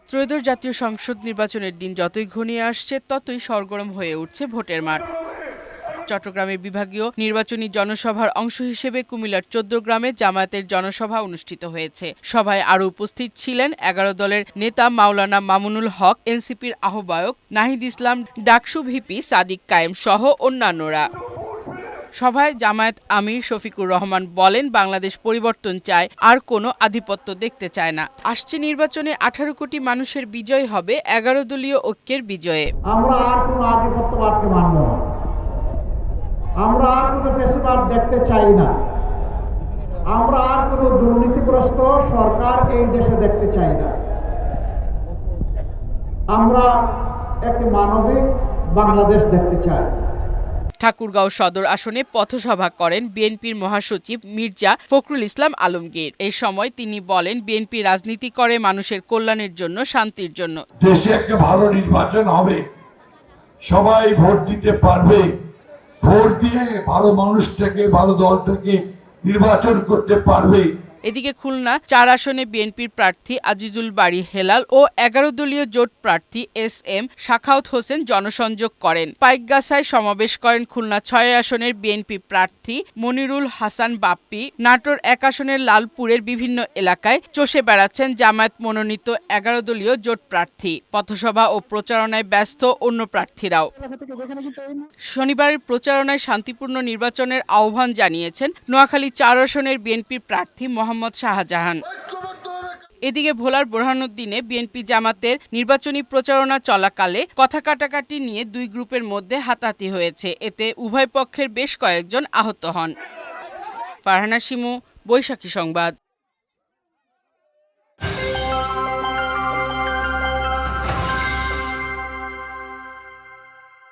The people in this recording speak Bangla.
ত্রয়োদশ জাতীয় সংসদ নির্বাচনের দিন যতই ঘনিয়ে আসছে ততই সরগরম হয়ে উঠছে ভোটের মাঠ। চট্টগ্রামের বিভাগীয় নির্বাচনী জনসভার অংশ হিসেবে কুমিল্লার ১৪ গ্রামে জামায়াতের জনসভা অনুষ্ঠিত হয়েছে। সভায় আরও উপস্থিত ছিলেন ১১ দলের নেতা মাওলানা মামুনুল হক, এনসিপির আহ্বায়ক নাহিদ ইসলাম, ডাকসু ভিপি সাদিক কায়েম সহ অন্যান্যরা। সভায় জামায়াত আমির শফিকুর রহমান বলেন, বাংলাদেশ পরিবর্তন চায়, আর কোনো আধিপত্য দেখতে চায় না। আসছে নির্বাচনে ১৮ কোটি মানুষের বিজয় হবে ১১ দলীয় ঐক্যের বিজয়ে। আমরা আর কোনো আধিপত্যবাদকে মানব না, আমরা আর কোনো ফ্যাসিবাদ দেখতে চাই না, আমরা আর কোনো দুর্নীতিগ্রস্ত সরকার এই দেশে দেখতে চাই না। আমরা একটি মানবিক বাংলাদেশ দেখতে চাই। ঠাকুরগাঁও সদর আসনে পথসভা করেন বিএনপির মহাসচিব মির্জা ফখরুল ইসলাম আলমগীর। এই সময় তিনি বলেন, বিএনপি রাজনীতি করে মানুষের কল্যাণের জন্য, শান্তির জন্য। দেশে একটা ভালো নির্বাচন হবে, সবাই ভোট দিতে পারবে, ভোট দিয়ে ভালো মানুষটাকে, ভালো দলটাকে নির্বাচন করতে পারবে। এদিকে খুলনা ৪ আসনে বিএনপির প্রার্থী আজিজুল বারী হেলাল ও ১১ দলীয় জোট প্রার্থী এস.এম. সাখাওয়াত হোসেন জনসংযোগ করেন। পাইকগাছায় সমাবেশ করেন খুলনা ৬ আসনের বিএনপি প্রার্থী মনিরুল হাসান বাপ্পি। নাটোর ১ আসনের লালপুরের বিভিন্ন এলাকায় চষে বেড়াচ্ছেন জামায়াত মনোনীত ১১ দলীয় জোট প্রার্থী। পথসভা ও প্রচারণায় ব্যস্ত অন্য প্রার্থীরাও। শনিবারের প্রচারণায় শান্তিপূর্ণ নির্বাচনের আহ্বান জানিয়েছেন নোয়াখালী ৪ আসনের বিএনপির প্রার্থী মোহাম্মদ শাহজাহান। এদিকে ভোলার বোরহানউদ্দিনে বিএনপি জামাতের নির্বাচনী প্রচারণা চলাকালে কথা কাটাকাটি নিয়ে দুই গ্রুপের মধ্যে হাতাহাতি হয়েছে। এতে উভয় পক্ষের বেশ কয়েকজন আহত হন। ফারহানা শিমু, বৈশাখী সংবাদ।